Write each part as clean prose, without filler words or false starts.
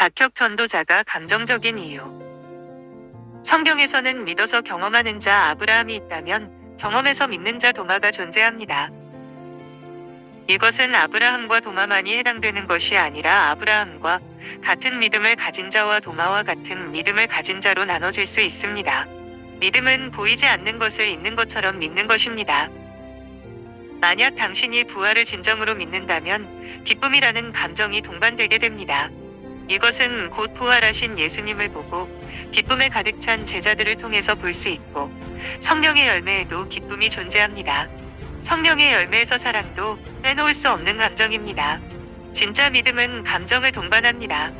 박혁 전도자가 감정적인 이유. 성경에서는 믿어서 경험하는 자 아브라함이 있다면 경험해서 믿는 자 도마가 존재합니다. 이것은 아브라함과 도마만이 해당되는 것이 아니라 아브라함과 같은 믿음을 가진 자와 도마와 같은 믿음을 가진 자로 나눠질 수 있습니다. 믿음은 보이지 않는 것을 있는 것처럼 믿는 것입니다. 만약 당신이 부활을 진정으로 믿는다면 기쁨이라는 감정이 동반되게 됩니다. 이것은 곧 부활하신 예수님을 보고 기쁨에 가득 찬 제자들을 통해서 볼 수 있고, 성령의 열매에도 기쁨이 존재합니다. 성령의 열매에서 사랑도 빼놓을 수 없는 감정입니다. 진짜 믿음은 감정을 동반합니다.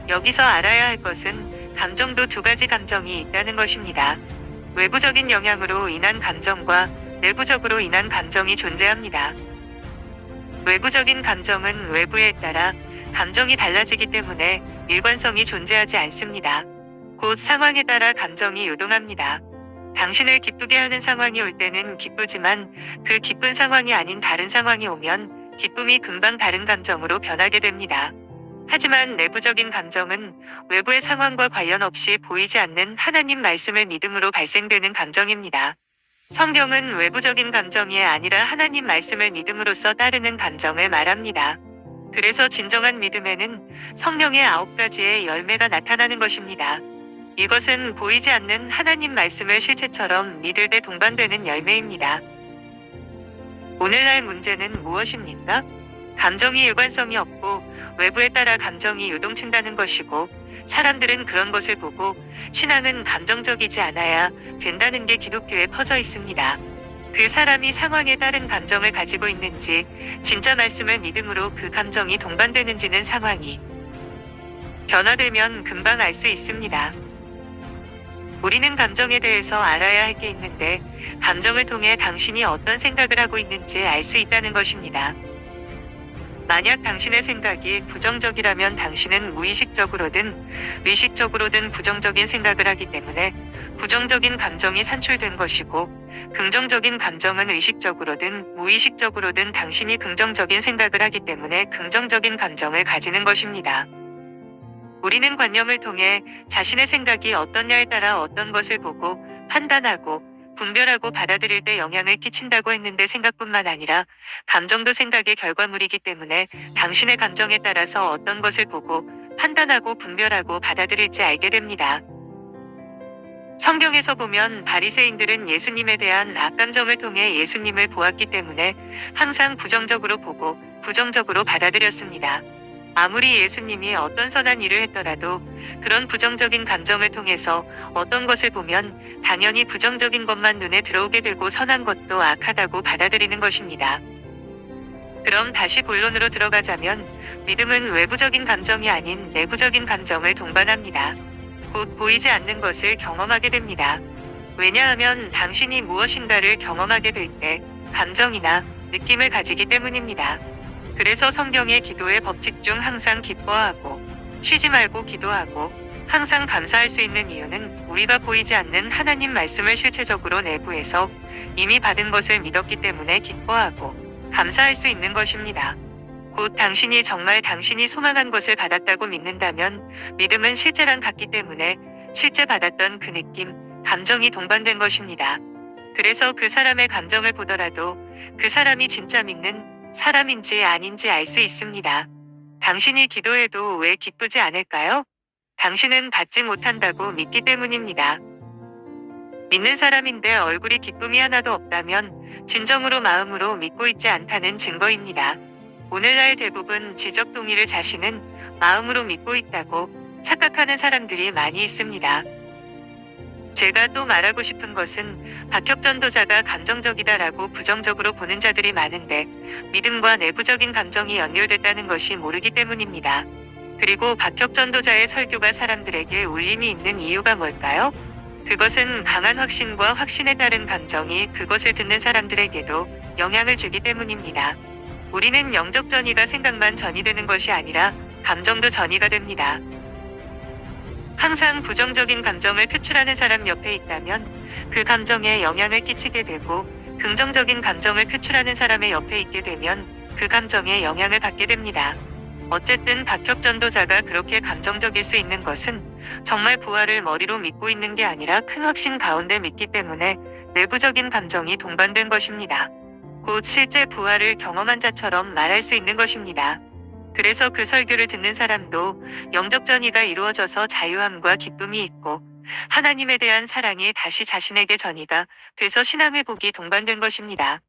여기서 알아야 할 것은 감정도 두 가지 감정이 있다는 것입니다. 외부적인 영향으로 인한 감정과 내부적으로 인한 감정이 존재합니다. 외부적인 감정은 외부에 따라 감정이 달라지기 때문에 일관성이 존재하지 않습니다. 곧 상황에 따라 감정이 요동합니다. 당신을 기쁘게 하는 상황이 올 때는 기쁘지만 그 기쁜 상황이 아닌 다른 상황이 오면 기쁨이 금방 다른 감정으로 변하게 됩니다. 하지만 내부적인 감정은 외부의 상황과 관련 없이 보이지 않는 하나님 말씀을 믿음으로 발생되는 감정입니다. 성경은 외부적인 감정이 아니라 하나님 말씀을 믿음으로써 따르는 감정을 말합니다. 그래서 진정한 믿음에는 성령의 9가지의 열매가 나타나는 것입니다. 이것은 보이지 않는 하나님 말씀을 실체처럼 믿을 때 동반되는 열매입니다. 오늘날 문제는 무엇입니까? 감정이 일관성이 없고 외부에 따라 감정이 요동친다는 것이고, 사람들은 그런 것을 보고 신앙은 감정적이지 않아야 된다는 게 기독교에 퍼져 있습니다. 그 사람이 상황에 따른 감정을 가지고 있는지, 진짜 말씀을 믿음으로 그 감정이 동반되는지는 상황이 변화되면 금방 알 수 있습니다. 우리는 감정에 대해서 알아야 할 게 있는데, 감정을 통해 당신이 어떤 생각을 하고 있는지 알 수 있다는 것입니다. 만약 당신의 생각이 부정적이라면 당신은 무의식적으로든 의식적으로든 부정적인 생각을 하기 때문에 부정적인 감정이 산출된 것이고, 긍정적인 감정은 의식적으로든 무의식적으로든 당신이 긍정적인 생각을 하기 때문에 긍정적인 감정을 가지는 것입니다. 우리는 관념을 통해 자신의 생각이 어떠냐에 따라 어떤 것을 보고 판단하고 분별하고 받아들일 때 영향을 끼친다고 했는데, 생각뿐만 아니라 감정도 생각의 결과물이기 때문에 당신의 감정에 따라서 어떤 것을 보고 판단하고 분별하고 받아들일지 알게 됩니다. 성경에서 보면 바리새인들은 예수님에 대한 악감정을 통해 예수님을 보았기 때문에 항상 부정적으로 보고 부정적으로 받아들였습니다. 아무리 예수님이 어떤 선한 일을 했더라도 그런 부정적인 감정을 통해서 어떤 것을 보면 당연히 부정적인 것만 눈에 들어오게 되고 선한 것도 악하다고 받아들이는 것입니다. 그럼 다시 본론으로 들어가자면, 믿음은 외부적인 감정이 아닌 내부적인 감정을 동반합니다. 곧 보이지 않는 것을 경험하게 됩니다. 왜냐하면 당신이 무엇인가를 경험하게 될 때 감정이나 느낌을 가지기 때문입니다. 그래서 성경의 기도의 법칙 중 항상 기뻐하고 쉬지 말고 기도하고 항상 감사할 수 있는 이유는 우리가 보이지 않는 하나님 말씀을 실체적으로 내부에서 이미 받은 것을 믿었기 때문에 기뻐하고 감사할 수 있는 것입니다. 곧 당신이 정말 당신이 소망한 것을 받았다고 믿는다면 믿음은 실제랑 같기 때문에 실제 받았던 그 느낌, 감정이 동반된 것입니다. 그래서 그 사람의 감정을 보더라도 그 사람이 진짜 믿는 사람인지 아닌지 알 수 있습니다. 당신이 기도해도 왜 기쁘지 않을까요? 당신은 받지 못한다고 믿기 때문입니다. 믿는 사람인데 얼굴이 기쁨이 하나도 없다면 진정으로 마음으로 믿고 있지 않다는 증거입니다. 오늘날 대부분 지적 동의를 자신은 마음으로 믿고 있다고 착각하는 사람들이 많이 있습니다. 제가 또 말하고 싶은 것은 박혁 전도자가 감정적이다라고 부정적으로 보는 자들이 많은데, 믿음과 내부적인 감정이 연결됐다는 것이 모르기 때문입니다. 그리고 박혁 전도자의 설교가 사람들에게 울림이 있는 이유가 뭘까요? 그것은 강한 확신과 확신에 따른 감정이 그것을 듣는 사람들에게도 영향을 주기 때문입니다. 우리는 영적 전이가 생각만 전이되는 것이 아니라 감정도 전이가 됩니다. 항상 부정적인 감정을 표출하는 사람 옆에 있다면 그 감정에 영향을 끼치게 되고, 긍정적인 감정을 표출하는 사람의 옆에 있게 되면 그 감정에 영향을 받게 됩니다. 어쨌든 박혁 전도자가 그렇게 감정적일 수 있는 것은 정말 부활을 머리로 믿고 있는 게 아니라 큰 확신 가운데 믿기 때문에 내부적인 감정이 동반된 것입니다. 곧 실제 부활을 경험한 자처럼 말할 수 있는 것입니다. 그래서 그 설교를 듣는 사람도 영적 전이가 이루어져서 자유함과 기쁨이 있고 하나님에 대한 사랑이 다시 자신에게 전이가 돼서 신앙 회복이 동반된 것입니다.